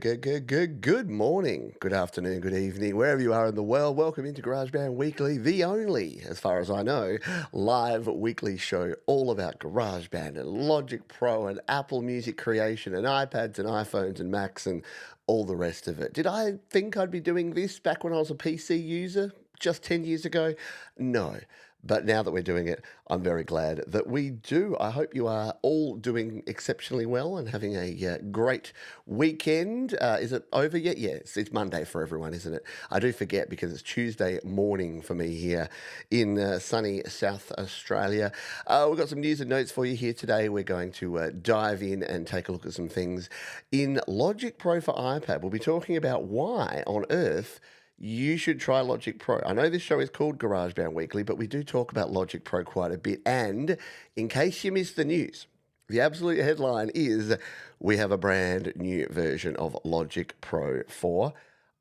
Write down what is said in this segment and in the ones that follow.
Good morning, good afternoon, good evening, wherever you are in the world. Welcome into GarageBand Weekly, the only, as far as I know, live weekly show all about GarageBand and Logic Pro and Apple Music creation and iPads and iPhones and Macs and all the rest of it. Did I think I'd be doing this back when I was a PC user just 10 years ago? No. But now that we're doing it, I'm very glad that we do. I hope you are all doing exceptionally well and having a great weekend. Is it over yet? Yes, it's Monday for everyone, isn't it? I do forget because it's Tuesday morning for me here in sunny South Australia. We've got some news and notes for you here today. We're going to dive in and take a look at some things in Logic Pro for iPad. We'll be talking about why on earth you should try Logic Pro. I know this show is called GarageBand Weekly, but we do talk about Logic Pro quite a bit. And in case you missed the news, the absolute headline is we have a brand new version of Logic Pro for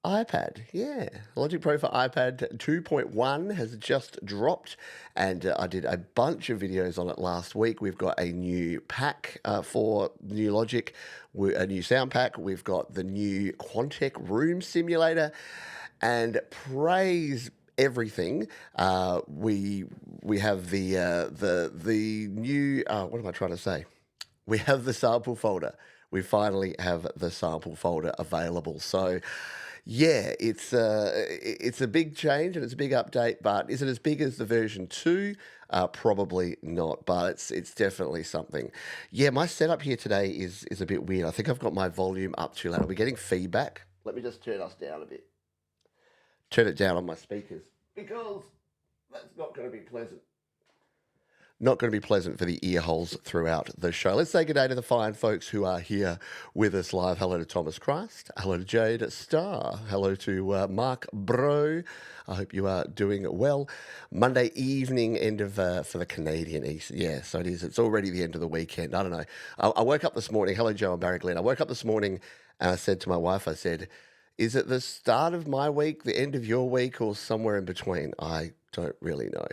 iPad. Yeah, Logic Pro for iPad 2.1 has just dropped, and I did a bunch of videos on it last week. We've got a new pack for new Logic, a new sound pack. We've got the new Quantec Room Simulator, and praise everything. We have the new what am I trying to say? We have the sample folder. We finally have the sample folder available. So yeah, it's a big change and it's a big update, but is it as big as the version 2? Probably not, but it's definitely something. Yeah, my setup here today is a bit weird. I think I've got my volume up too loud. Are we getting feedback? Let me just turn us down a bit. Turn it down on my speakers because that's not going to be pleasant. Not going to be pleasant for the ear holes throughout the show. Let's say good day to the fine folks who are here with us live. Hello to Thomas Christ. Hello to Jade Starr. Hello to Mark Bro. I hope you are doing well. Monday evening, end of for the Canadian East. Yeah, so it is. It's already the end of the weekend. I don't know. I woke up this morning. Hello, Joe and Barry Glenn. I woke up this morning and I said to my wife, I said, is it the start of my week, the end of your week, or somewhere in between? I don't really know.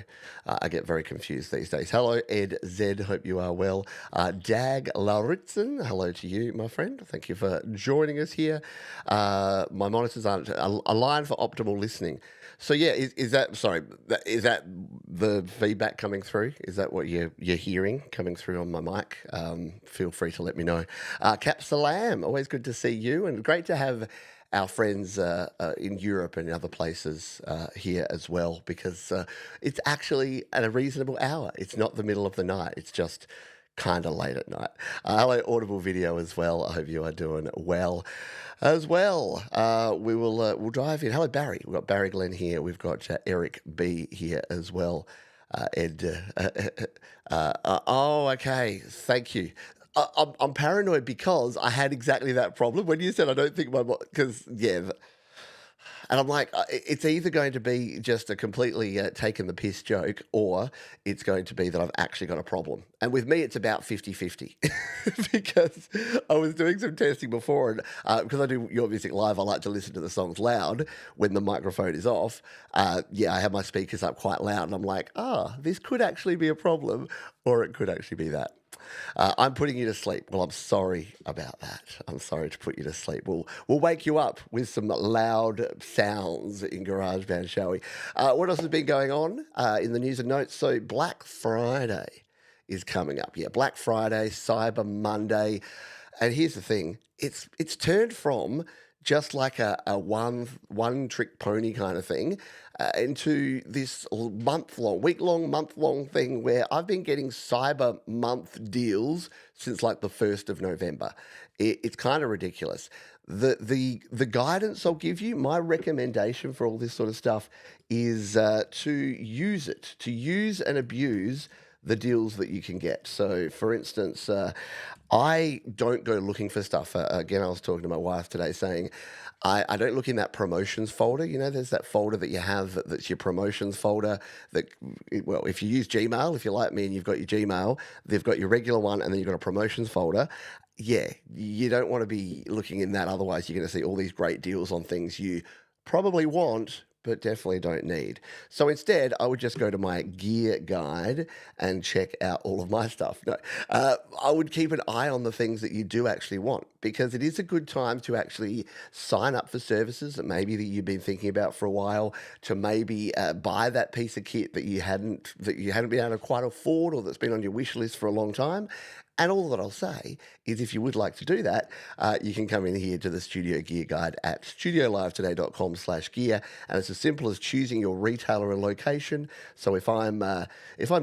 I get very confused these days. Hello, Ed Z. Hope you are well. Dag Lauritzen, hello to you, my friend. Thank you for joining us here. My monitors aren't aligned for optimal listening. So yeah, is that the feedback coming through? Is that what you're hearing coming through on my mic? Feel free to let me know. Cap Salam, always good to see you, and great to have our friends in Europe and other places here as well, because it's actually at a reasonable hour. It's not the middle of the night. It's just kind of late at night. Hello, Audible Video as well. I hope you are doing well as well. We'll dive in. Hello, Barry. We've got Barry Glenn here. We've got Eric B here as well. Ed. Oh, okay. Thank you. I'm paranoid because I had exactly that problem when you said I don't think because yeah, and I'm like, it's either going to be just a completely taken the piss joke, or it's going to be that I've actually got a problem. And with me, it's about 50-50 because I was doing some testing before, and because I do Your Music Live, I like to listen to the songs loud when the microphone is off. Yeah, I have my speakers up quite loud, and I'm like, this could actually be a problem, or it could actually be that. I'm putting you to sleep. Well, I'm sorry about that. I'm sorry to put you to sleep. We'll wake you up with some loud sounds in GarageBand, shall we? What else has been going on in the news and notes? So Black Friday is coming up. Yeah, Black Friday, Cyber Monday. And here's the thing. It's turned from just like a one trick pony kind of thing into this week-long, month-long thing where I've been getting Cyber Month deals since like the 1st of November. It's kind of ridiculous. The guidance I'll give you, my recommendation for all this sort of stuff is to use and abuse the deals that you can get. So, for instance, I don't go looking for stuff. Again, I was talking to my wife today saying, I don't look in that promotions folder. You know, there's that folder that you have that's your promotions folder well, if you use Gmail, if you're like me and you've got your Gmail, they've got your regular one and then you've got a promotions folder. Yeah, you don't want to be looking in that. Otherwise, you're going to see all these great deals on things you probably want but definitely don't need. So instead, I would just go to my gear guide and check out all of my stuff. No, I would keep an eye on the things that you do actually want, because it is a good time to actually sign up for services that maybe that you've been thinking about for a while, to maybe buy that piece of kit that you hadn't been able to quite afford, or that's been on your wish list for a long time. And all that I'll say is, if you would like to do that, you can come in here to the Studio Gear Guide at studiolivetoday.com/gear, and it's as simple as choosing your retailer and location. So if I'm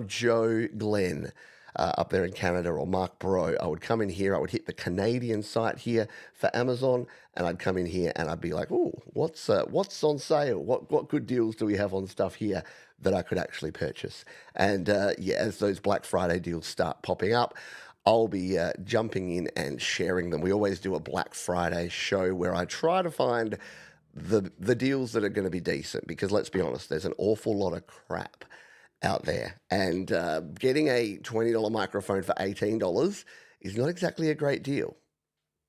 Joe Glenn up there in Canada, or Mark Bro, I would come in here, I would hit the Canadian site here for Amazon, and I'd come in here and I'd be like, oh, what's on sale? What good deals do we have on stuff here that I could actually purchase? And yeah, as those Black Friday deals start popping up, I'll be jumping in and sharing them. We always do a Black Friday show where I try to find the deals that are going to be decent, because let's be honest, there's an awful lot of crap out there. And getting a $20 microphone for $18 is not exactly a great deal,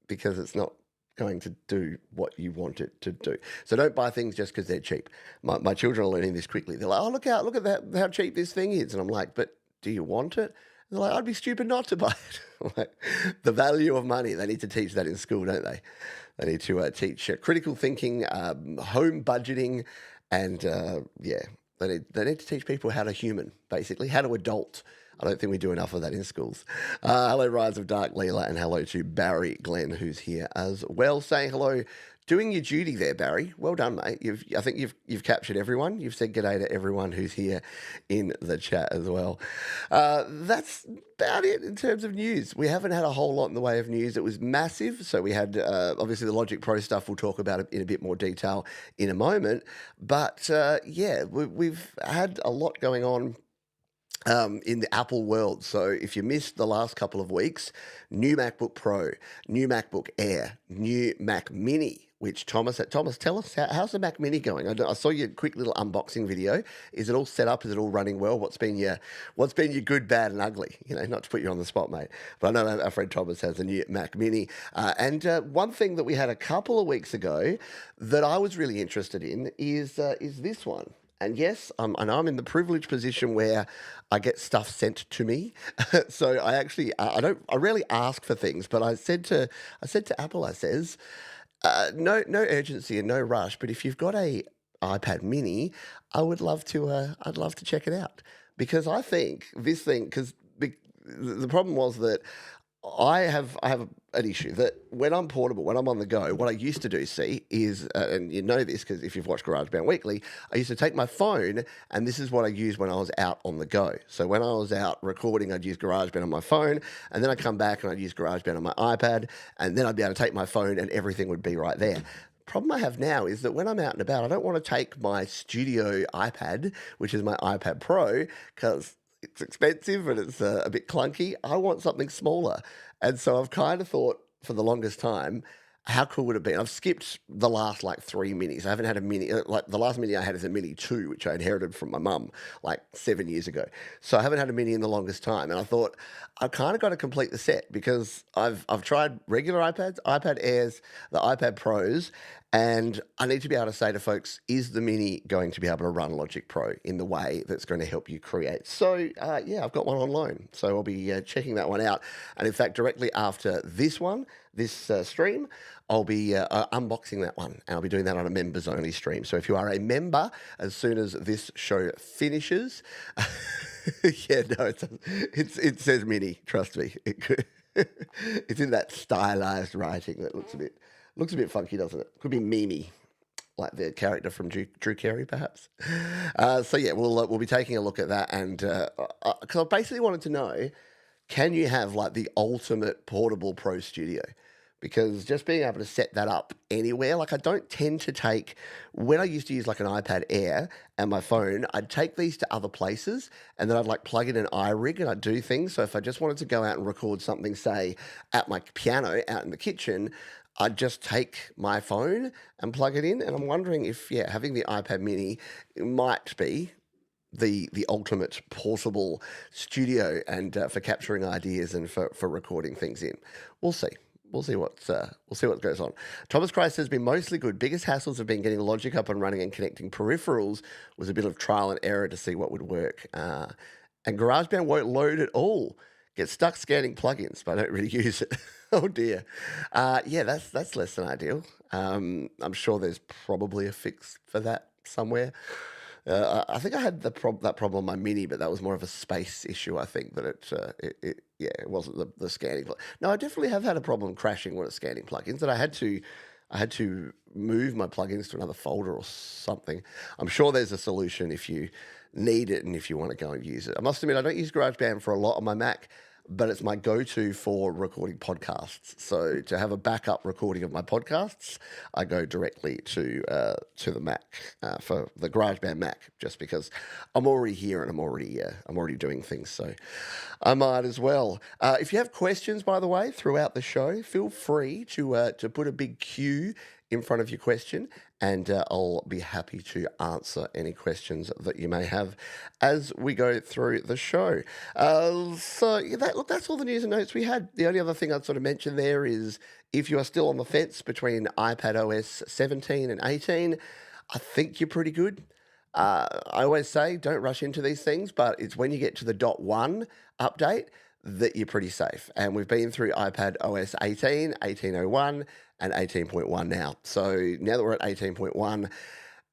because it's not going to do what you want it to do. So don't buy things just because they're cheap. My children are learning this quickly. They're like, oh, look at that, how cheap this thing is. And I'm like, but do you want it? They're like, I'd be stupid not to buy it. Like, the value of money, they need to teach that in school, don't they? They need to teach critical thinking, home budgeting, and yeah, they need to teach people how to human, basically, how to adult. I don't think we do enough of that in schools. Hello, Rise of Dark Leela, and hello to Barry Glenn, who's here as well, saying hello. Doing your duty there, Barry. Well done, mate. I think you've captured everyone. You've said g'day to everyone who's here in the chat as well. That's about it in terms of news. We haven't had a whole lot in the way of news. It was massive. So we had, obviously, the Logic Pro stuff. We'll talk about it in a bit more detail in a moment. But yeah, we've had a lot going on in the Apple world. So if you missed the last couple of weeks, new MacBook Pro, new MacBook Air, new Mac Mini, which tell us, how's the Mac Mini going? I saw your quick little unboxing video. Is it all set up? Is it all running well? What's been your good, bad, and ugly? You know, not to put you on the spot, mate. But I know our friend Thomas has a new Mac Mini. And one thing that we had a couple of weeks ago that I was really interested in is this one. And yes, I'm in the privileged position where I get stuff sent to me. So I actually, I rarely ask for things, but I said to Apple, I says, no urgency and no rush, but if you've got a iPad Mini, I'd love to check it out, because I think this thing, because the problem was that I have an issue that when I'm portable, when I'm on the go, what I used to do, is, and you know this because if you've watched GarageBand Weekly, I used to take my phone, and this is what I used when I was out on the go. So when I was out recording, I'd use GarageBand on my phone, and then I'd come back and I'd use GarageBand on my iPad, and then I'd be able to take my phone and everything would be right there. Problem I have now is that when I'm out and about, I don't want to take my studio iPad, which is my iPad Pro, because it's expensive and it's a bit clunky. I want something smaller. And so I've kind of thought for the longest time, how cool would it be? I've skipped the last like 3 minis. I haven't had a mini, like the last mini I had is a Mini 2, which I inherited from my mum like 7 years ago. So I haven't had a mini in the longest time. And I thought, I've kind of got to complete the set, because I've tried regular iPads, iPad Airs, the iPad Pros, and I need to be able to say to folks, is the Mini going to be able to run Logic Pro in the way that's going to help you create? So yeah, I've got one on loan. So I'll be checking that one out. And in fact, directly after this stream, I'll be unboxing that one, and I'll be doing that on a members only stream. So if you are a member, as soon as this show finishes, yeah, no, it says Mini, trust me. It's in that stylized writing that looks a bit funky, doesn't it? Could be Mimi, like the character from Drew Carey, perhaps. So yeah, we'll be taking a look at that, and because I basically wanted to know, can you have like the ultimate portable Pro Studio? Because just being able to set that up anywhere, like I don't tend to take, when I used to use like an iPad Air and my phone, I'd take these to other places, and then I'd like plug in an iRig and I'd do things. So if I just wanted to go out and record something, say at my piano out in the kitchen, I'd just take my phone and plug it in. And I'm wondering if, yeah, having the iPad Mini might be the ultimate portable studio, and for capturing ideas and for recording things in. We'll see. we'll see what goes on. Thomas Christ has been mostly good. Biggest hassles have been getting Logic up and running and connecting peripherals. Was a bit of trial and error to see what would work. And GarageBand won't load at all. Get stuck scanning plugins, but I don't really use it. Oh dear. Yeah, that's less than ideal. I'm sure there's probably a fix for that somewhere. I think I had that problem on my Mini, but that was more of a space issue. I think that it wasn't the scanning. No, I definitely have had a problem crashing when it's scanning plugins, and I had to move my plugins to another folder or something. I'm sure there's a solution if you need it and if you want to go and use it. I must admit, I don't use GarageBand for a lot on my Mac, but it's my go-to for recording podcasts. So to have a backup recording of my podcasts, I go directly to the Mac for the GarageBand Mac, just because I'm already here and I'm already doing things. So I might as well. If you have questions, by the way, throughout the show, feel free to put a big Q in front of your question, and I'll be happy to answer any questions that you may have as we go through the show. That's all the news and notes we had. The only other thing I'd sort of mention there is if you are still on the fence between iPadOS 17 and 18, I think you're pretty good. I always say don't rush into these things, but it's when you get to the .1 update that you're pretty safe. And we've been through iPadOS 18, 18.01, and 18.1 now. So now that we're at 18.1,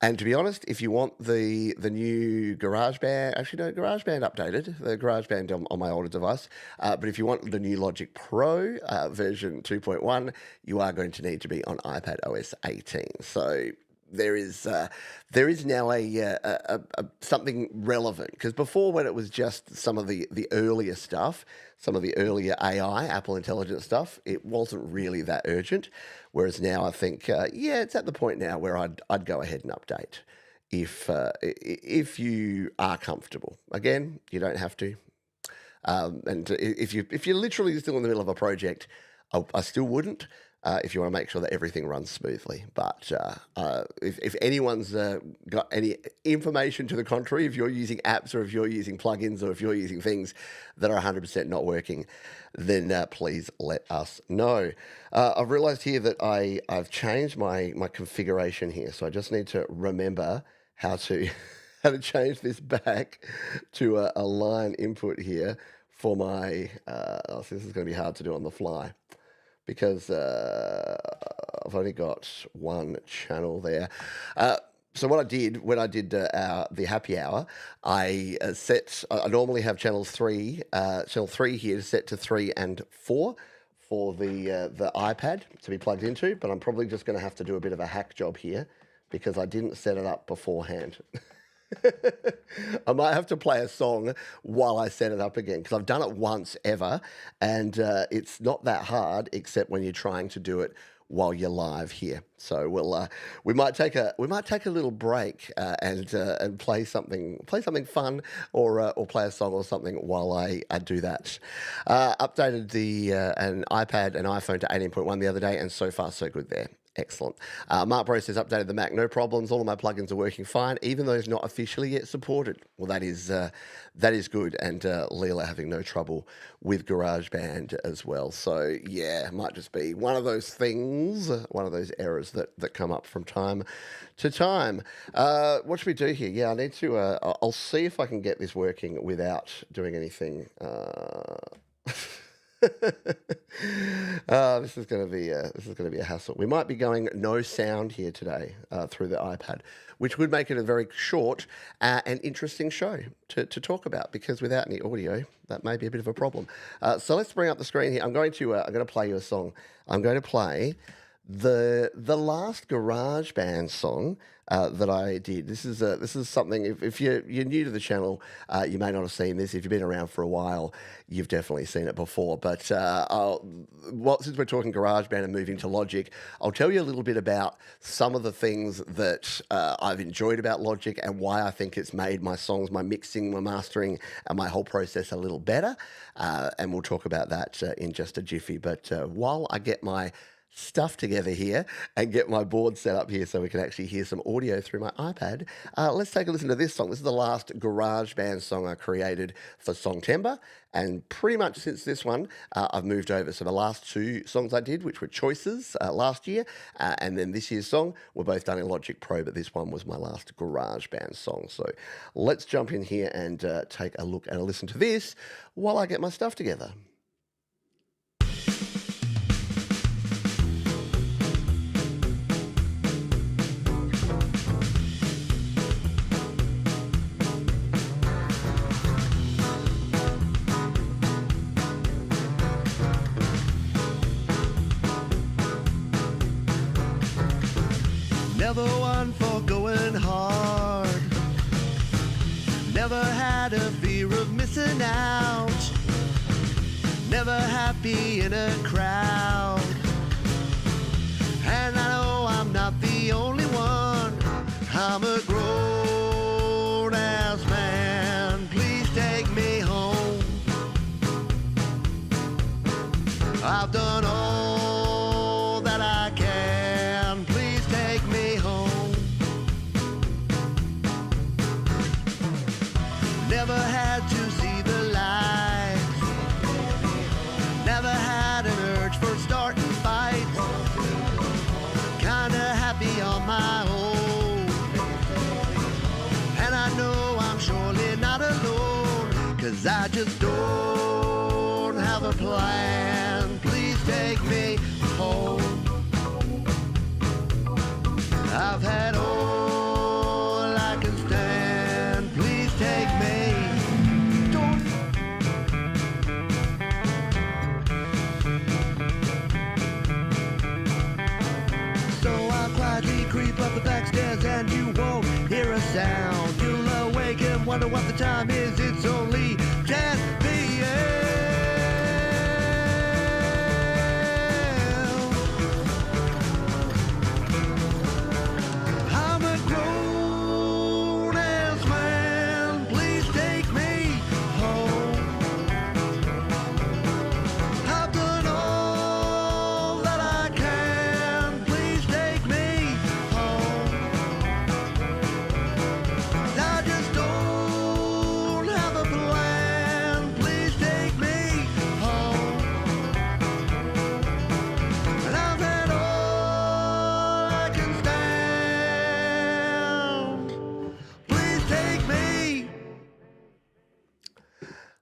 and to be honest, if you want the new GarageBand, actually no, GarageBand updated, the GarageBand on my older device, but if you want the new Logic Pro version 2.1, you are going to need to be on iPadOS 18. So there is now a something relevant, because before, when it was just some of the earlier stuff, some of the earlier AI, Apple Intelligence stuff, it wasn't really that urgent. Whereas now I think, it's at the point now where I'd go ahead and update if you are comfortable. Again, you don't have to. And if you're literally still in the middle of a project, I still wouldn't. If you want to make sure that everything runs smoothly. But if anyone's got any information to the contrary, if you're using apps or if you're using plugins or if you're using things that are 100% not working, then please let us know. I've realized here that I've changed my configuration here, so I just need to remember how to change this back to a line input here for my, so this is going to be hard to do on the fly, because I've only got one channel there. So what I did when I did the happy hour, I normally have channel 3 here set to 3 and 4 for the iPad to be plugged into, but I'm probably just going to have to do a bit of a hack job here because I didn't set it up beforehand. I might have to play a song while I set it up again, because I've done it once ever, and it's not that hard, except when you're trying to do it while you're live here. So we might take a little break and play something fun, or play a song or something while I do that. Updated an iPad and iPhone to 18.1 the other day, and so far so good there. Excellent. Mark Bro says, updated the Mac, no problems. All of my plugins are working fine, even though it's not officially yet supported. Well, that is good. And Leela having no trouble with GarageBand as well. So, yeah, it might just be one of those things, one of those errors that come up from time to time. What should we do here? Yeah, I need to, I'll see if I can get this working without doing anything. This is going to be a hassle. We might be going no sound here today through the iPad, which would make it a very short and interesting show to talk about, because without any audio, that may be a bit of a problem. So let's bring up the screen here. I'm going to play you a song. I'm going to play the last GarageBand song that I did. This is something. If you're new to the channel, you may not have seen this. If you've been around for a while, you've definitely seen it before. But since we're talking GarageBand and moving to Logic, I'll tell you a little bit about some of the things that I've enjoyed about Logic and why I think it's made my songs, my mixing, my mastering, and my whole process a little better. And we'll talk about that in just a jiffy. But while I get my stuff together here and get my board set up here so we can actually hear some audio through my iPad. Let's take a listen to this song. This is the last GarageBand song I created for Songtember, and pretty much since this one, I've moved over. So the last two songs I did, which were choices last year, and then this year's song, were both done in Logic Pro, but this one was my last GarageBand song. So let's jump in here and take a look and a listen to this while I get my stuff together. Never one for going hard. Never had a fear of missing out. Never happy in a crowd. And I know I'm not the only one. I'm a grown-ass man. Please take me home. I've done all that I can. Please take me home. Never had to see the lights. Never had an urge for starting fights. Kinda happy on my own. And I know I'm surely not alone, 'cause I just don't have a plan. Please take me home. I've had all I can stand. Please take me. Don't. So I'll quietly creep up the back stairs and you won't hear a sound. You'll awake and wonder what the time is. It's only 10 p.m. I'm a grown-ass man. Please take me home. I've done all that I can. Please take me home. I just don't have a plan. Please take me home. And I've had all I can stand. Please take me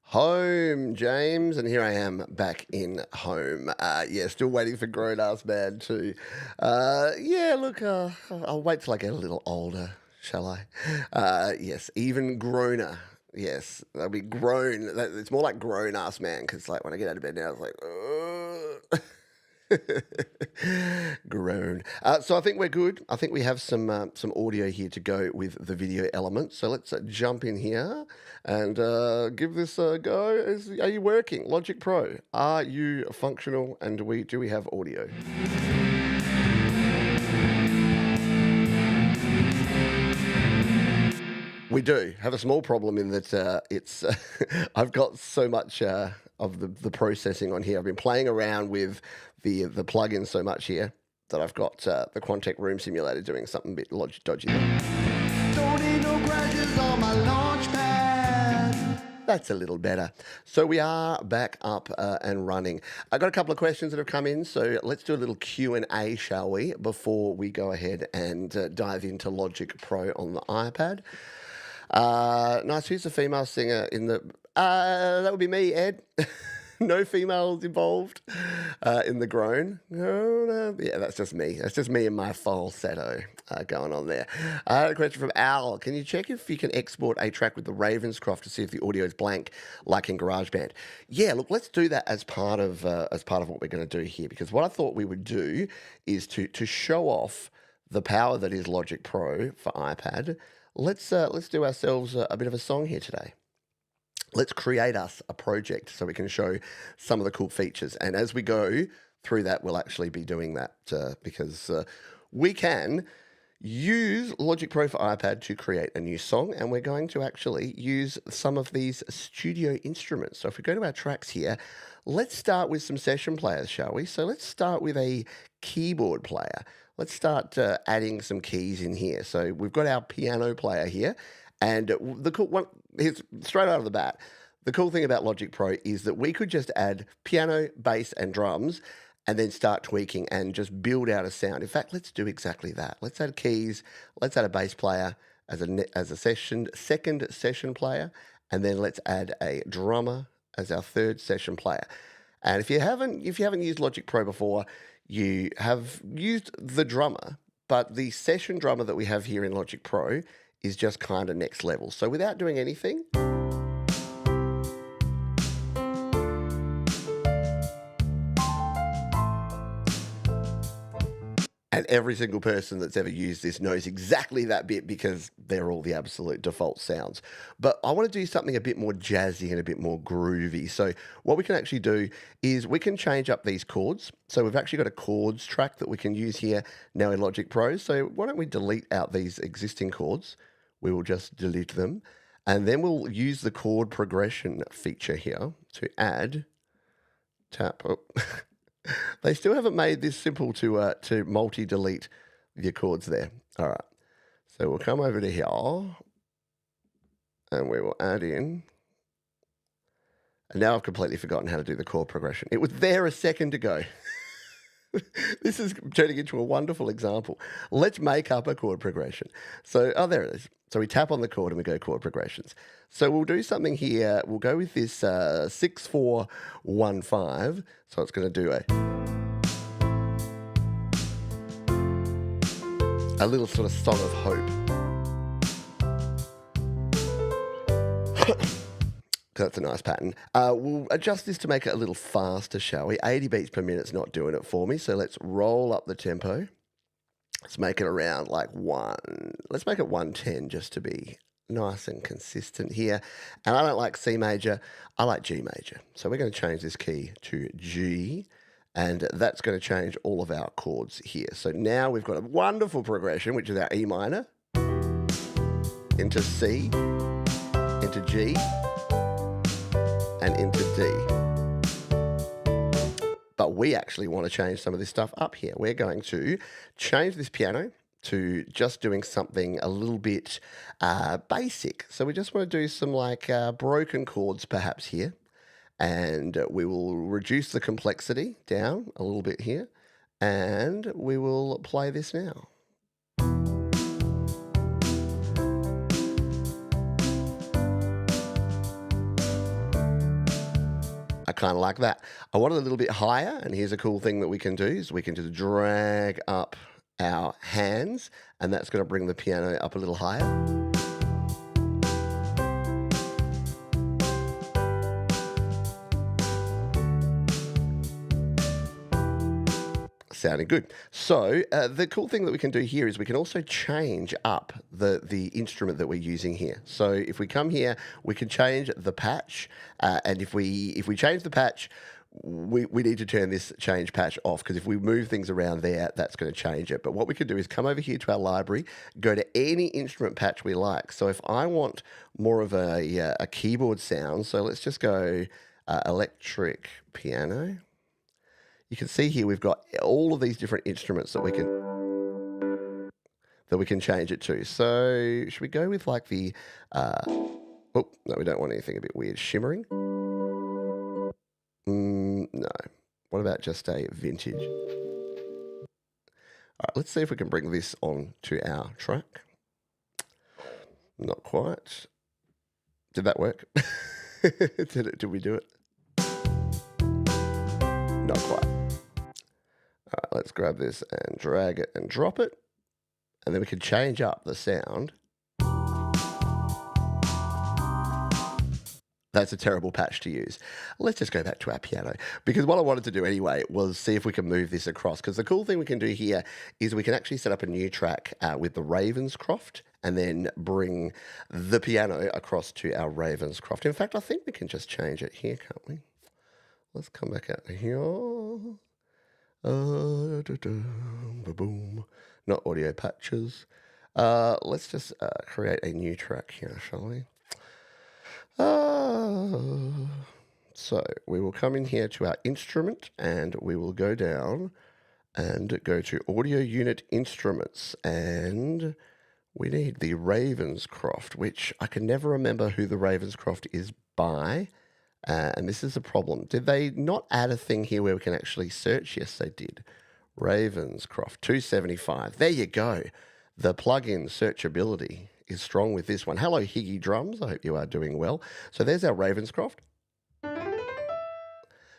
home, James, and here I am back in home. Yeah, still waiting for Grown Ass Man too. Yeah, look, I'll wait till I get a little older, shall I? Yes, even growner. Yes, that'll be grown. It's more like Grown Ass Man, because like when I get out of bed now, it's like, grown. So I think we're good. I think we have some audio here to go with the video element. So let's jump in here and give this a go. Are you working? Logic Pro. Are you functional? And do we have audio? We do have a small problem in that it's I've got so much of the processing on here. I've been playing around with the plugin so much here that I've got the Quantec Room Simulator doing something a bit dodgy there. Don't need no crashes on my launch pad. That's a little better. So we are back up and running. I got a couple of questions that have come in, so let's do a little Q&A, shall we, before we go ahead and dive into Logic Pro on the iPad. Nice. Who's the female singer in the... that would be me, Ed. No females involved in the groan. No. Yeah, that's just me. That's just me and my falsetto going on there. I had a question from Al. Can you check if you can export a track with the Ravenscroft to see if the audio is blank, like in GarageBand? Yeah, look, let's do that as part of what we're going to do here, because what I thought we would do is to show off the power that is Logic Pro for iPad. Let's do ourselves a bit of a song here today. Let's create us a project so we can show some of the cool features. And as we go through that, we'll actually be doing that because we can use Logic Pro for iPad to create a new song, and we're going to actually use some of these studio instruments. So if we go to our tracks here, let's start with some session players, shall we? So let's start with a keyboard player. Let's start adding some keys in here. So we've got our piano player here, and the cool one, here's straight out of the bat, the cool thing about Logic Pro is that we could just add piano, bass, and drums, and then start tweaking and just build out a sound. In fact, let's do exactly that. Let's add keys, let's add a bass player as a second session player, and then let's add a drummer as our third session player. And if you haven't used Logic Pro before, you have used the drummer, but the session drummer that we have here in Logic Pro is just kind of next level. So without doing anything, and every single person that's ever used this knows exactly that bit because they're all the absolute default sounds. But I want to do something a bit more jazzy and a bit more groovy. So what we can actually do is we can change up these chords. So we've actually got a chords track that we can use here now in Logic Pro. So why don't we delete out these existing chords? We will just delete them. And then we'll use the chord progression feature here to add, tap, oh. They still haven't made this simple to multi-delete your chords there. All right. So we'll come over to here and we will add in. And now I've completely forgotten how to do the chord progression. It was there a second ago. This is turning into a wonderful example. Let's make up a chord progression. So, oh, there it is. So we tap on the chord and we go chord progressions. So we'll do something here. We'll go with this 6-4-1-5. So it's going to do a little sort of song of hope. That's a nice pattern. We'll adjust this to make it a little faster, shall we? 80 beats per minute's not doing it for me, so let's roll up the tempo. Let's make it around like let's make it 110 just to be nice and consistent here. And I don't like C major, I like G major. So we're going to change this key to G, and that's going to change all of our chords here. So now we've got a wonderful progression, which is our E minor, into C, into G, and into D. But we actually want to change some of this stuff up here. We're going to change this piano to just doing something a little bit basic. So we just want to do some like broken chords perhaps here. And we will reduce the complexity down a little bit here. And we will play this now. I kind of like that. I want it a little bit higher, and here's a cool thing that we can do is we can just drag up our hands, and that's going to bring the piano up a little higher. Sounding good. So the cool thing that we can do here is we can also change up the instrument that we're using here. So if we come here, we can change the patch, and if we change the patch, we need to turn this change patch off, because if we move things around there, that's going to change it. But what we can do is come over here to our library, go to any instrument patch we like. So if I want more of a keyboard sound, so let's just go electric piano. You can see here we've got all of these different instruments that we can change it to. So should we go with like the oh no, we don't want anything a bit weird. Shimmering? No. What about just a vintage? All right, let's see if we can bring this on to our track. Not quite. Did that work? Did we do it? Not quite. All right, let's grab this and drag it and drop it. And then we can change up the sound. That's a terrible patch to use. Let's just go back to our piano, because what I wanted to do anyway was see if we can move this across, because the cool thing we can do here is we can actually set up a new track with the Ravenscroft and then bring the piano across to our Ravenscroft. In fact, I think we can just change it here, can't we? Let's come back out here. Boom. Not audio patches. Let's just create a new track here, shall we? So we will come in here to our instrument and we will go down and go to Audio Unit Instruments, and we need the Ravenscroft, which I can never remember who the Ravenscroft is by, and this is a problem. Did they not add a thing here where we can actually search? Yes, they did. Ravenscroft 275. There you go. The plugin searchability is strong with this one. Hello, Higgy Drums. I hope you are doing well. So there's our Ravenscroft,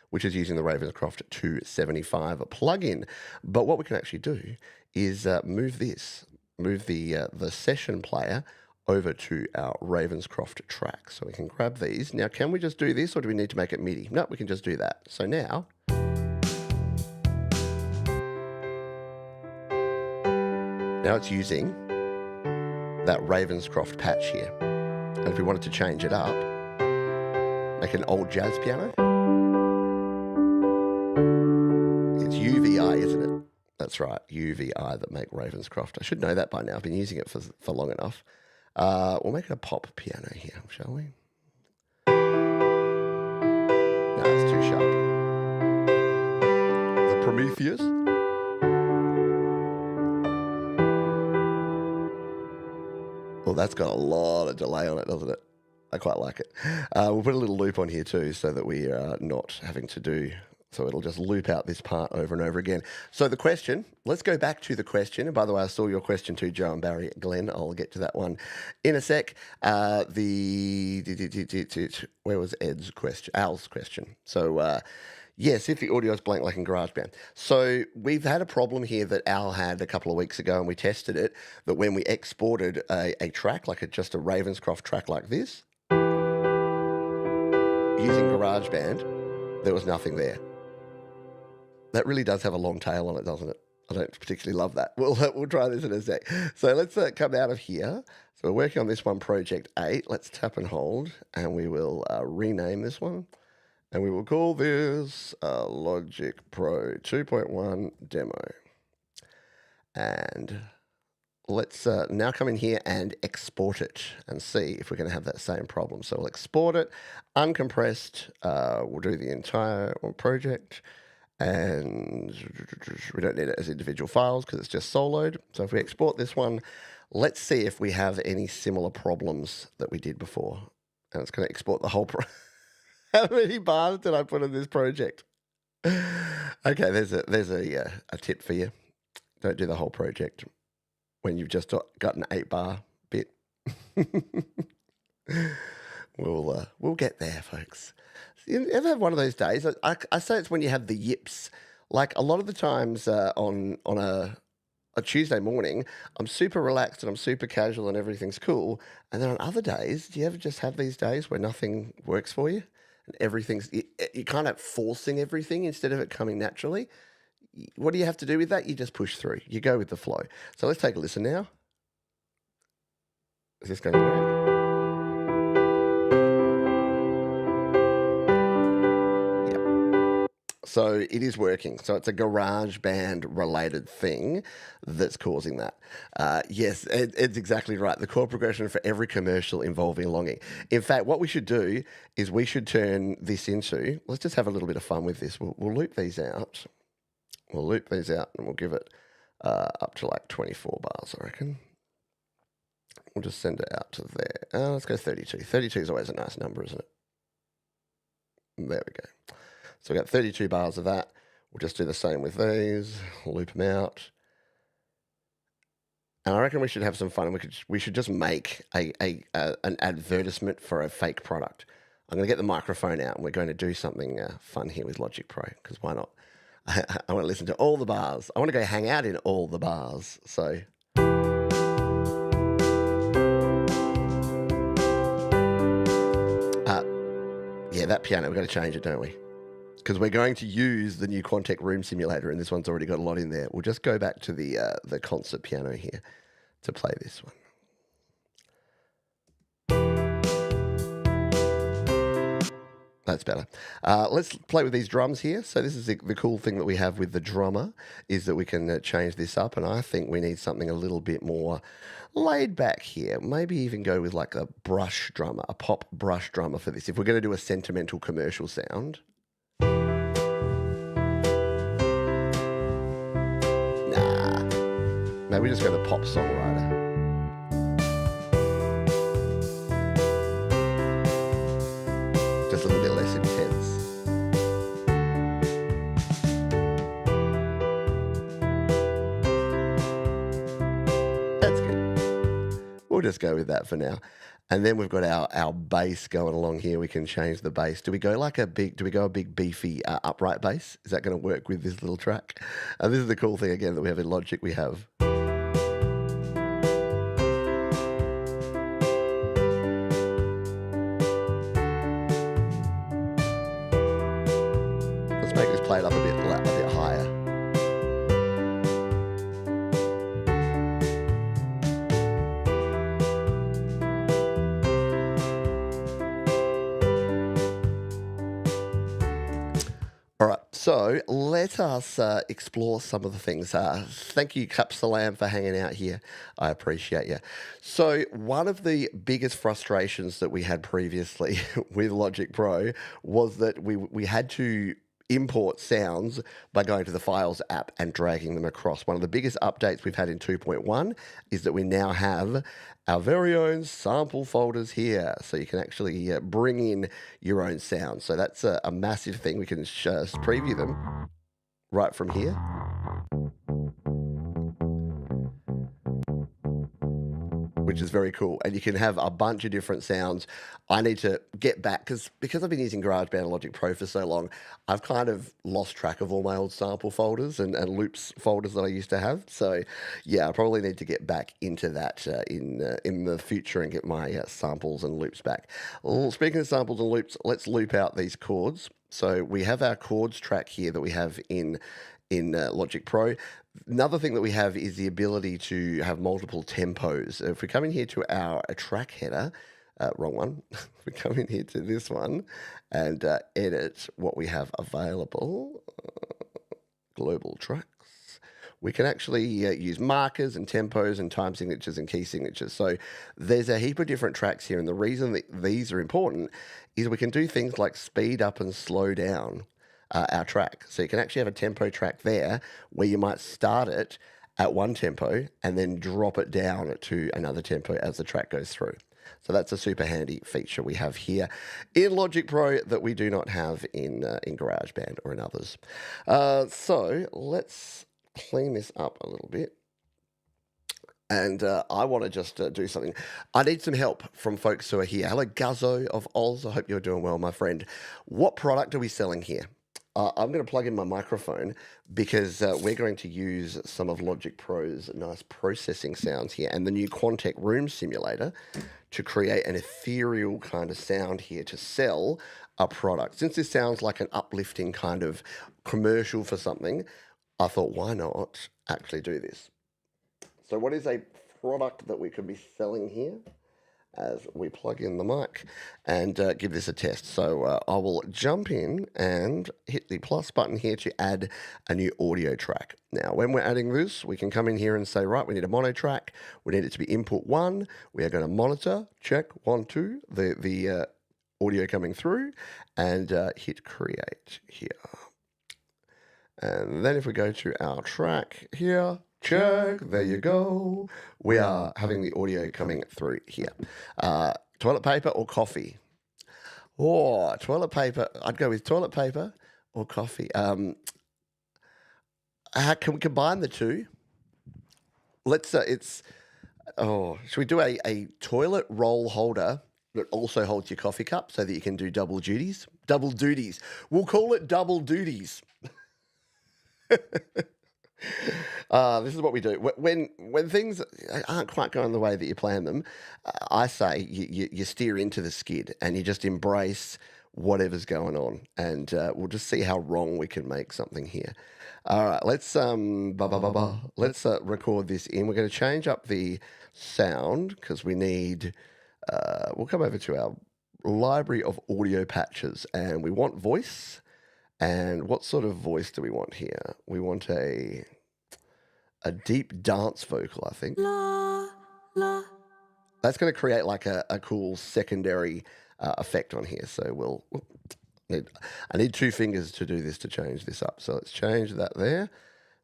which is using the Ravenscroft 275 plugin. But what we can actually do is move the session player over to our Ravenscroft track. So we can grab these. Now, can we just do this, or do we need to make it MIDI? No, we can just do that. So now it's using that Ravenscroft patch here. And if we wanted to change it up, make an old jazz piano, it's UVI, isn't it? That's right, UVI that make Ravenscroft. I should know that by now. I've been using it for long enough. We'll make it a pop piano here, shall we? No, it's too sharp. The Prometheus. Well, that's got a lot of delay on it, doesn't it? I quite like it. We'll put a little loop on here too so that we are not having to do... So it'll just loop out this part over and over again. So the question, let's go back to the question. And by the way, I saw your question too, Joe and Barry. Glenn, I'll get to that one in a sec. Where was Ed's question? Al's question. So yes, if the audio is blank like in GarageBand. So we've had a problem here that Al had a couple of weeks ago, and we tested it, that when we exported a track, like just a Ravenscroft track like this, using GarageBand, there was nothing there. That really does have a long tail on it, doesn't it? I don't particularly love that. We'll try this in a sec. So let's come out of here. So we're working on this one, Project 8. Let's tap and hold, and we will rename this one. And we will call this Logic Pro 2.1 Demo. And let's now come in here and export it and see if we're going to have that same problem. So we'll export it, uncompressed. We'll do the entire project. And we don't need it as individual files because it's just soloed. So if we export this one, let's see if we have any similar problems that we did before. And it's going to export the whole How many bars did I put in this project? Okay, there's a tip for you. Don't do the whole project when you've just got an 8-bar bit. We'll get there, folks. You ever have one of those days? I say it's when you have the yips. Like a lot of the times on a Tuesday morning, I'm super relaxed and I'm super casual and everything's cool. And then on other days, do you ever just have these days where nothing works for you? And you're kind of forcing everything instead of it coming naturally. What do you have to do with that? You just push through. You go with the flow. So let's take a listen now. Is this going to work? So it is working. So it's a GarageBand related thing that's causing that. Yes, it's exactly right. The chord progression for every commercial involving longing. In fact, what we should do is we should turn this into, let's just have a little bit of fun with this. We'll loop these out. We'll loop these out and we'll give it up to like 24 bars, I reckon. We'll just send it out to there. Let's go 32. 32 is always a nice number, isn't it? There we go. So we've got 32 bars of that. We'll just do the same with these, loop them out. And I reckon we should have some fun. We should just make an advertisement for a fake product. I'm going to get the microphone out and we're going to do something fun here with Logic Pro, because why not? I want to listen to all the bars. I want to go hang out in all the bars. So... yeah, that piano, we've got to change it, don't we? Because we're going to use the new Quantec Room Simulator, and this one's already got a lot in there. We'll just go back to the concert piano here to play this one. That's better. Let's play with these drums here. So this is the cool thing that we have with the drummer, is that we can change this up, and I think we need something a little bit more laid back here. Maybe even go with like a brush drummer, a pop brush drummer for this. If we're going to do a sentimental commercial sound. Okay, we just go the pop songwriter. Just a little bit less intense. That's good. We'll just go with that for now. And then we've got our bass going along here. We can change the bass. Do we go a big beefy upright bass? Is that going to work with this little track? And this is the cool thing again that we have in Logic. We have. Let's make this play it up a bit higher. All right, so let us explore some of the things. Thank you, Capsalam, for hanging out here. I appreciate you. So one of the biggest frustrations that we had previously with Logic Pro was that we had to import sounds by going to the Files app and dragging them across. One of the biggest updates we've had in 2.1 is that we now have our very own sample folders here. So you can actually bring in your own sounds. So that's a massive thing. We can just preview them right from here. Which is very cool. And you can have a bunch of different sounds. I need to get back, because I've been using GarageBand and Logic Pro for so long, I've kind of lost track of all my old sample folders and loops folders that I used to have. So yeah, I probably need to get back into that in the future and get my samples and loops back. Well, speaking of samples and loops, let's loop out these chords. So we have our chords track here that we have in Logic Pro. Another thing that we have is the ability to have multiple tempos. If we come in here to our track header, wrong one. We come in here to this one and edit what we have available. Global tracks. We can actually use markers and tempos and time signatures and key signatures. So there's a heap of different tracks here. And the reason that these are important is we can do things like speed up and slow down our track. So you can actually have a tempo track there where you might start it at one tempo and then drop it down to another tempo as the track goes through. So that's a super handy feature we have here in Logic Pro that we do not have in GarageBand or in others. So let's clean this up a little bit. And I want to just do something. I need some help from folks who are here. Hello, Guzzo of Oz. I hope you're doing well, my friend. What product are we selling here? I'm going to plug in my microphone because we're going to use some of Logic Pro's nice processing sounds here and the new Quantec Room Simulator to create an ethereal kind of sound here to sell a product. Since this sounds like an uplifting kind of commercial for something, I thought, why not actually do this? So what is a product that we could be selling here? As we plug in the mic and give this a test. So I will jump in and hit the plus button here to add a new audio track. Now, when we're adding this, we can come in here and say, right, we need a mono track. We need it to be input 1. We are going to monitor, check 1, 2, the audio coming through, and hit create here. And then if we go to our track here, check, there you go. We are having the audio coming through here. Toilet paper or coffee? Oh, toilet paper. I'd go with toilet paper or coffee. Can we combine the two? Let's, should we do a toilet roll holder that also holds your coffee cup so that you can do double duties? Double duties. We'll call it double duties. This is what we do. When things aren't quite going the way that you plan them, I say you steer into the skid and you just embrace whatever's going on, and we'll just see how wrong we can make something here. All right, let's record this in. We're going to change up the sound because we need. We'll come over to our library of audio patches, and we want voice. And what sort of voice do we want here? We want a deep dance vocal, I think. La, la. That's going to create like a cool secondary effect on here. So I need 2 fingers to do this, to change this up. So let's change that there.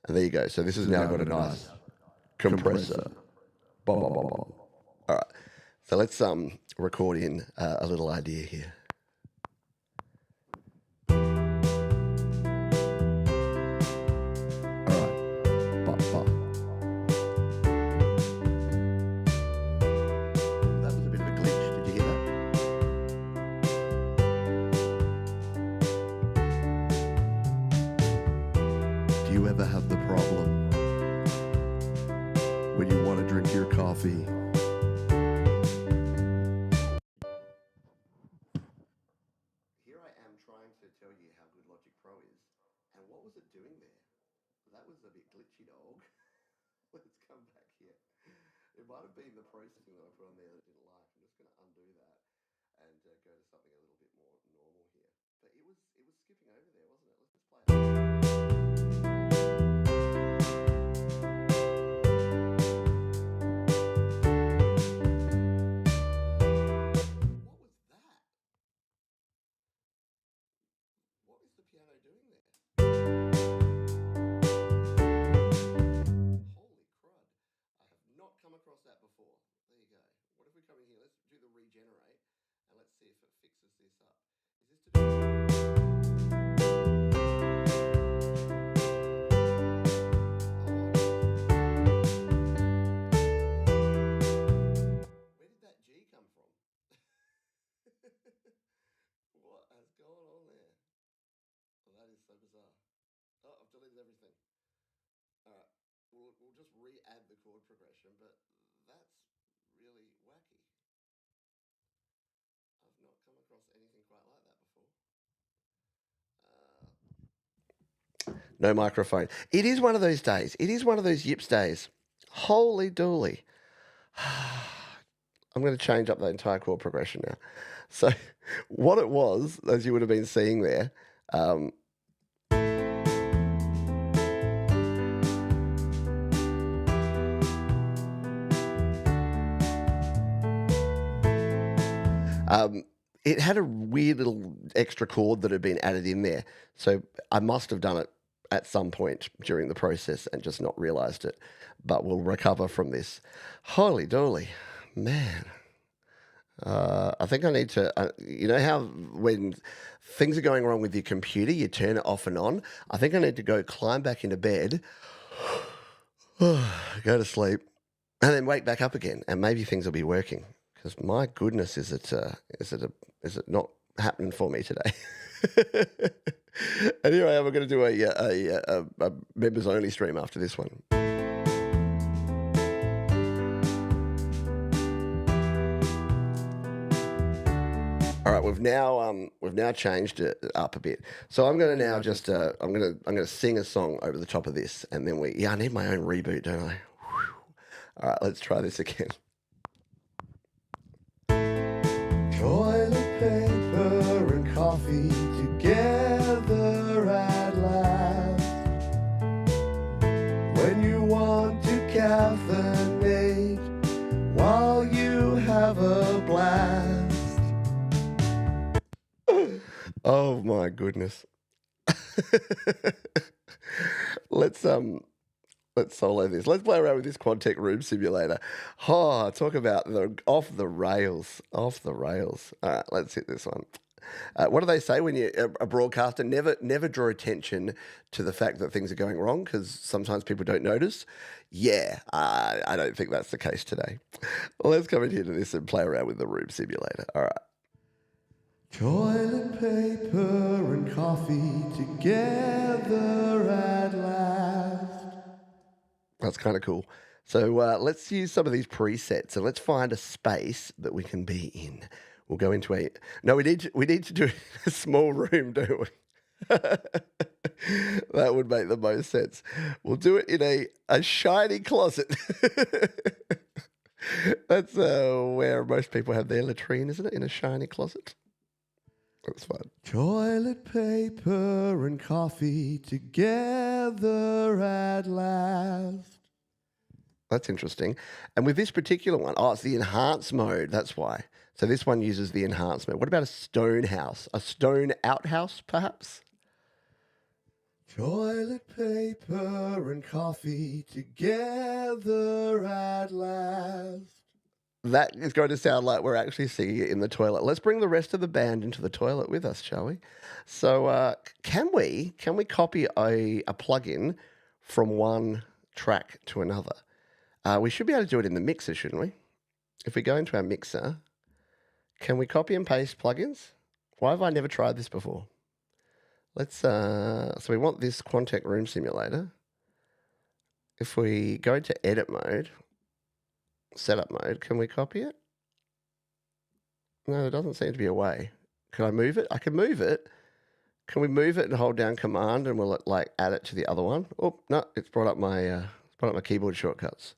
And there you go. So this has now got a nice compressor. Bom, bom, bom, bom. All right. So let's record in a little idea here. All right. Ba, ba. That was a bit of a glitch. Did you hear that? Do you ever have the problem when you want to drink your coffee? Here I am trying to tell you how good Logic Pro is, and what was it doing there? That was a bit glitchy, dog. Let's come back here. It might have been the processing that I put on there that I didn't like. I'm just going to undo that and go to something a little bit more normal here. But it was skipping over there, wasn't it? Let's play it. What is the piano doing there? Holy crud. I have not come across that before. There you go. What if we come in here? Let's do the regenerate and let's see if it fixes this up. Is this to do? Where did that G come from? What has gone on there? Well, that is so bizarre. Oh, I've deleted everything. All right, we'll just re-add the chord progression, but that's really wacky. I've not come across anything quite like that before. No microphone. It is one of those days. It is one of those yips days. Holy dooly. I'm going to change up that entire chord progression now. So what it was, as you would have been seeing there, it had a weird little extra chord that had been added in there. So I must have done it at some point during the process and just not realized it. But we'll recover from this. Holy dooly, man. I think I need to, you know how when things are going wrong with your computer, you turn it off and on? I think I need to go climb back into bed, go to sleep, and then wake back up again, and maybe things will be working. Because my goodness, is it not happening for me today? Anyway, we're going to do a members only stream after this one. All right, we've now changed it up a bit. So I'm going to now just I'm going to sing a song over the top of this, and then I need my own reboot, don't I? Whew. All right, let's try this again. Toilet paper and coffee together at last. When you want to caffeinate while you have a blast. Oh my goodness. Let's solo this. Let's play around with this Quadtech room simulator. Oh, talk about the off the rails. All right, let's hit this one. What do they say when you're a broadcaster? Never draw attention to the fact that things are going wrong, because sometimes people don't notice. Yeah, I don't think that's the case today. Well, let's come in here to this and play around with the room simulator. All right. Toilet paper and coffee together at last. That's kind of cool. So let's use some of these presets and let's find a space that we can be in. We'll go into a... No, we need to do a small room, don't we? That would make the most sense. We'll do it in a shiny closet. That's where most people have their latrine, isn't it? In a shiny closet. That's fun. Toilet paper and coffee together at last. That's interesting. And with this particular one, it's the enhanced mode. That's why. So this one uses the enhanced mode. What about a stone house? A stone outhouse, perhaps? Toilet paper and coffee together at last. That is going to sound like we're actually singing it in the toilet. Let's bring the rest of the band into the toilet with us, shall we? So, can we copy a plugin from one track to another? We should be able to do it in the mixer, shouldn't we? If we go into our mixer, can we copy and paste plugins? Why have I never tried this before? Let's. So we want this Quantec Room Simulator. If we go to edit mode, setup mode, can we copy it? No, there doesn't seem to be a way. Can I move it? I can move it. Can we move it and hold down Command and will it like add it to the other one? Oh no, it's brought up my keyboard shortcuts.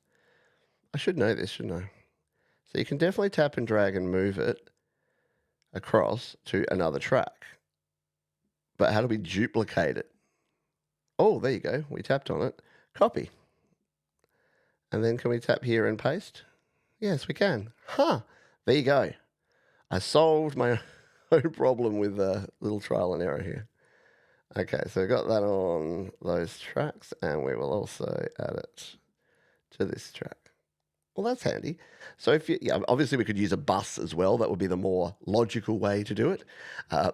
I should know this, shouldn't I? So you can definitely tap and drag and move it across to another track. But how do we duplicate it? Oh, there you go. We tapped on it. Copy. And then can we tap here and paste? Yes, we can. Huh. There you go. I solved my own problem with a little trial and error here. Okay, so we got that on those tracks, and we will also add it to this track. Well, that's handy. So if you, yeah, obviously we could use a bus as well. That would be the more logical way to do it.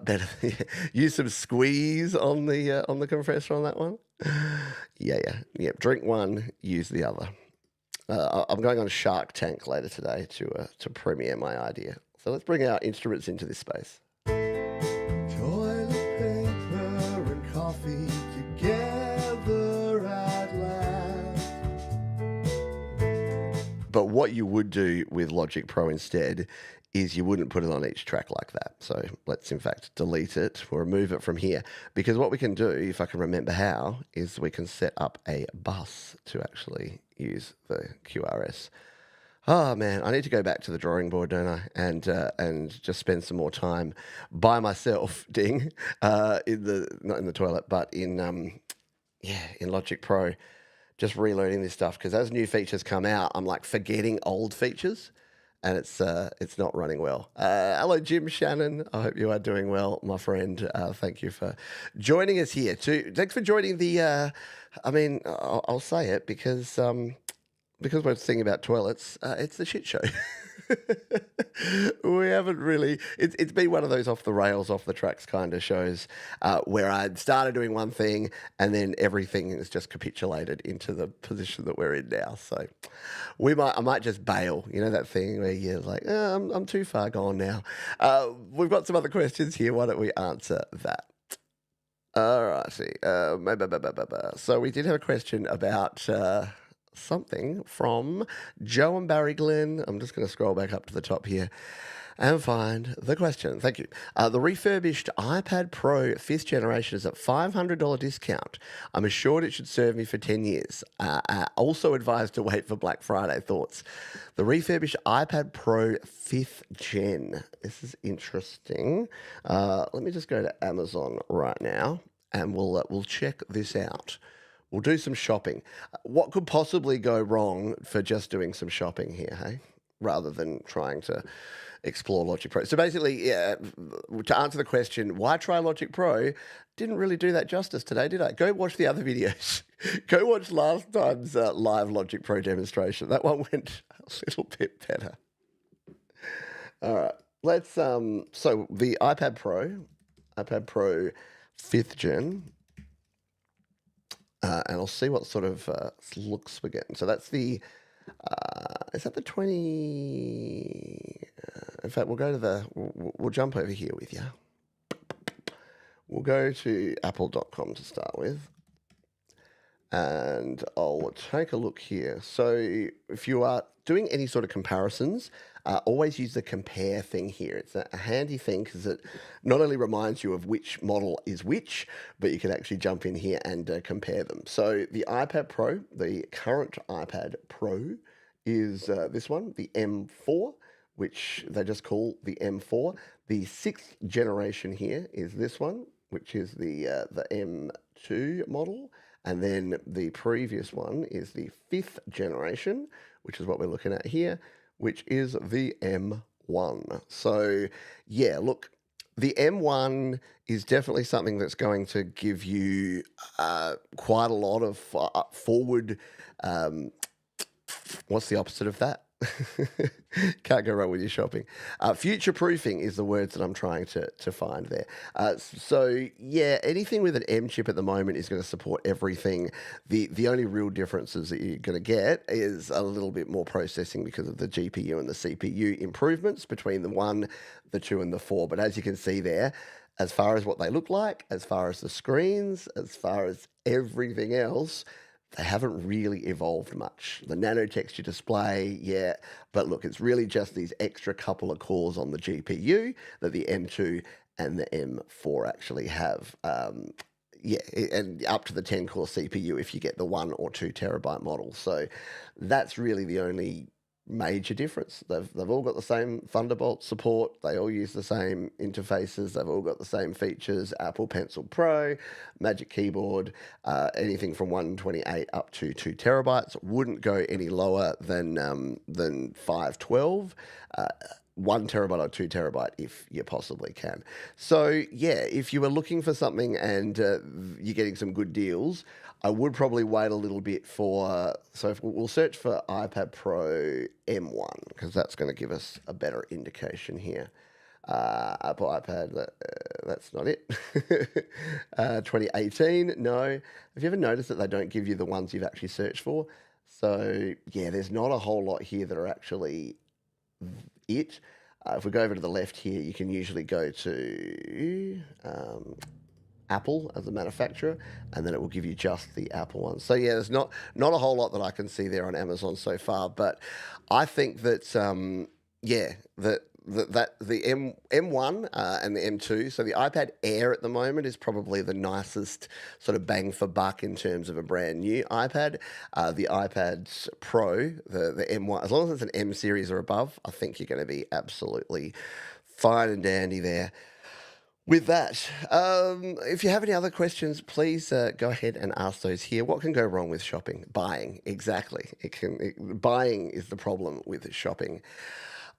Better use some squeeze on the compressor on that one. Yeah. Drink one, use the other. I'm going on Shark Tank later today to premiere my idea. So let's bring our instruments into this space. Toilet paper and coffee together at last. But what you would do with Logic Pro instead is you wouldn't put it on each track like that. So let's in fact delete it or remove it from here. Because what we can do, if I can remember how, is we can set up a bus to actually use the QRS. Oh man, I need to go back to the drawing board, don't I? And just spend some more time by myself, ding, not in the toilet, but in Logic Pro, just relearning this stuff because as new features come out, I'm like forgetting old features, and it's not running well. Hello, Jim Shannon. I hope you are doing well, my friend. Thank you for joining us here too. Thanks for joining the. I'll say it because we're thinking about toilets, it's the shit show. We haven't really. It's been one of those off the rails, off the tracks kind of shows where I started doing one thing and then everything is just capitulated into the position that we're in now. So I might just bail. You know that thing where you're like, I'm too far gone now. We've got some other questions here. Why don't we answer that? All righty. So we did have a question about. Something from Joe and Barry Glenn. I'm just going to scroll back up to the top here and find the question. Thank you. The refurbished iPad Pro 5th generation is at $500 discount. I'm assured it should serve me for 10 years. Also advised to wait for Black Friday. Thoughts? The refurbished iPad Pro 5th gen. This is interesting. Let me just go to Amazon right now and we'll check this out. We'll do some shopping. What could possibly go wrong for just doing some shopping here, hey? Rather than trying to explore Logic Pro. So basically, to answer the question, why try Logic Pro? Didn't really do that justice today, did I? Go watch the other videos. Go watch last time's live Logic Pro demonstration. That one went a little bit better. All right. Let's, so the iPad Pro 5th gen, and I'll see what sort of looks we're getting. So that's the, is that the 20? In fact, we'll go to we'll jump over here with you. We'll go to apple.com to start with. And I'll take a look here. So if you are doing any sort of comparisons, always use the compare thing here. It's a handy thing because it not only reminds you of which model is which, but you can actually jump in here and compare them. So the iPad Pro, the current iPad Pro is this one, the M4, which they just call the M4. The 6th generation here is this one, which is the M2 model. And then the previous one is the 5th generation, which is what we're looking at here, which is the M1. So, yeah, look, The M1 is definitely something that's going to give you quite a lot of forward. Um, what's the opposite of that? Can't go wrong with your shopping. Future proofing is the words that I'm trying to find there. So yeah, anything with an M chip at the moment is going to support everything. The only real differences that you're going to get is a little bit more processing because of the GPU and the CPU improvements between the 1, the 2, and the 4. But as you can see there, as far as what they look like, as far as the screens, as far as everything else, they haven't really evolved much. The nano texture display, yeah, but look, it's really just these extra couple of cores on the GPU that the M2 and the M4 actually have. Yeah, and up to the 10-core CPU if you get the 1 or 2 terabyte model. So that's really the only major difference. They've all got the same Thunderbolt support. They all use the same interfaces. They've all got the same features. Apple Pencil Pro, Magic Keyboard, anything from 128 up to 2 terabytes. Wouldn't go any lower than 512. 1 terabyte or 2 terabyte if you possibly can. So yeah, if you were looking for something and you're getting some good deals, I would probably wait a little bit for, so if we'll search for iPad Pro M1 because that's going to give us a better indication here. Apple iPad, that's not it. 2018, no. Have you ever noticed that they don't give you the ones you've actually searched for? So yeah, there's not a whole lot here that are actually it. If we go over to the left here, you can usually go to Apple as a manufacturer, and then it will give you just the Apple one. So yeah, there's not a whole lot that I can see there on Amazon so far, but I think that yeah, that the M1 and the M2, so the iPad Air at the moment is probably the nicest sort of bang for buck in terms of a brand new iPad. The iPad Pro, the M1, as long as it's an M series or above, I think you're going to be absolutely fine and dandy there. With that, if you have any other questions, please go ahead and ask those here. What can go wrong with shopping? Buying, exactly. Buying is the problem with shopping.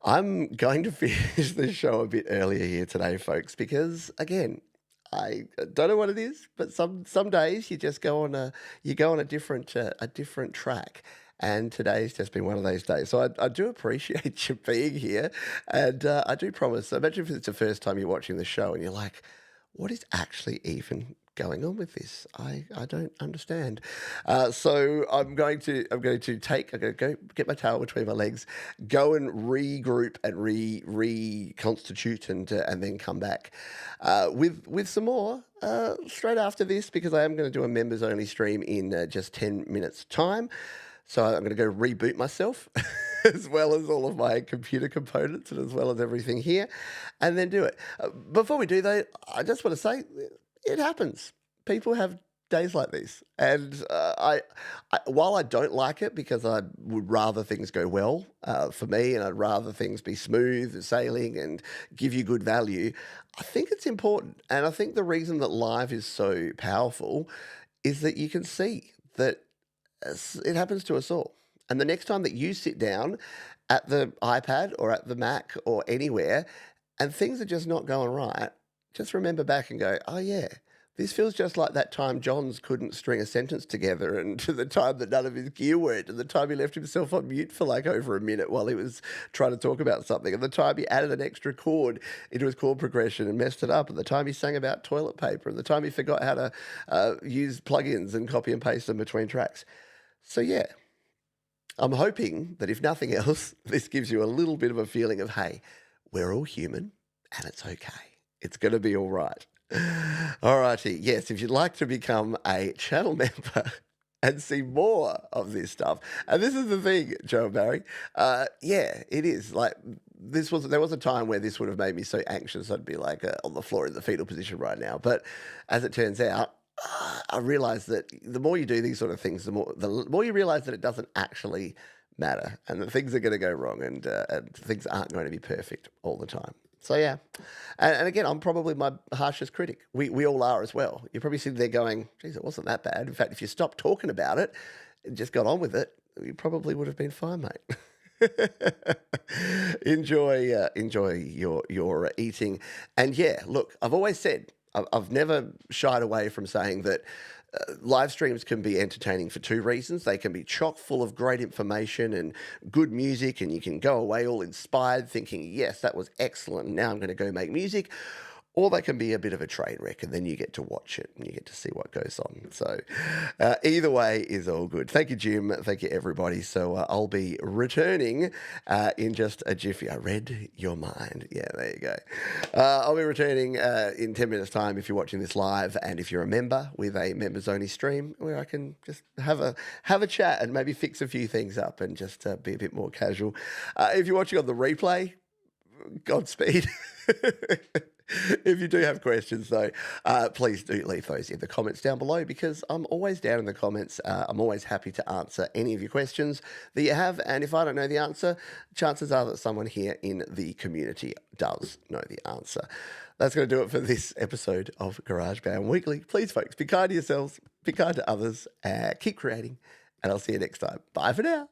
I'm going to finish the show a bit earlier here today, folks, because again, I don't know what it is, but some days you just go on a different track. And today's just been one of those days. So I do appreciate you being here. And I do promise, imagine if it's the first time you're watching the show and you're like, what is actually even going on with this? I don't understand. So I'm going to go get my tail between my legs, go and regroup and reconstitute and then come back with some more straight after this, because I am going to do a members only stream in just 10 minutes time. So I'm going to go reboot myself as well as all of my computer components and as well as everything here, and then do it. Before we do though, I just want to say it happens. People have days like these. And while I don't like it because I would rather things go well for me and I'd rather things be smooth sailing and give you good value, I think it's important. And I think the reason that live is so powerful is that you can see that it happens to us all. And the next time that you sit down at the iPad or at the Mac or anywhere and things are just not going right, just remember back and go, oh yeah, this feels just like that time Johns couldn't string a sentence together, and to the time that none of his gear worked, and the time he left himself on mute for like over a minute while he was trying to talk about something, and the time he added an extra chord into his chord progression and messed it up, and the time he sang about toilet paper, and the time he forgot how to use plugins and copy and paste them between tracks. So yeah, I'm hoping that if nothing else, this gives you a little bit of a feeling of, hey, we're all human and it's okay. It's going to be all right. All righty. Yes, if you'd like to become a channel member and see more of this stuff, and this is the thing, Joe and Barry, yeah, it is. Like, there was a time where this would have made me so anxious I'd be like on the floor in the fetal position right now. But as it turns out, I realize that the more you do these sort of things, the more you realize that it doesn't actually matter, and that things are going to go wrong, and things aren't going to be perfect all the time. So yeah, and again, I'm probably my harshest critic. We all are as well. You're probably sitting there going, geez, it wasn't that bad. In fact, if you stopped talking about it and just got on with it, you probably would have been fine, mate. Enjoy your eating, and yeah, look, I've always said I've never shied away from saying that live streams can be entertaining for two reasons. They can be chock full of great information and good music, and you can go away all inspired, thinking, "Yes, that was excellent. Now I'm going to go make music." Or they can be a bit of a train wreck, and then you get to watch it and you get to see what goes on. So, either way is all good. Thank you, Jim. Thank you, everybody. So, I'll be returning in just a jiffy. I read your mind. Yeah, there you go. I'll be returning in 10 minutes' time if you're watching this live, and if you're a member, with a members only stream where I can just have a chat and maybe fix a few things up and just be a bit more casual. If you're watching on the replay, Godspeed. If you do have questions, though, please do leave those in the comments down below, because I'm always down in the comments. I'm always happy to answer any of your questions that you have. And if I don't know the answer, chances are that someone here in the community does know the answer. That's going to do it for this episode of GarageBand Weekly. Please, folks, be kind to yourselves, be kind to others, keep creating, and I'll see you next time. Bye for now.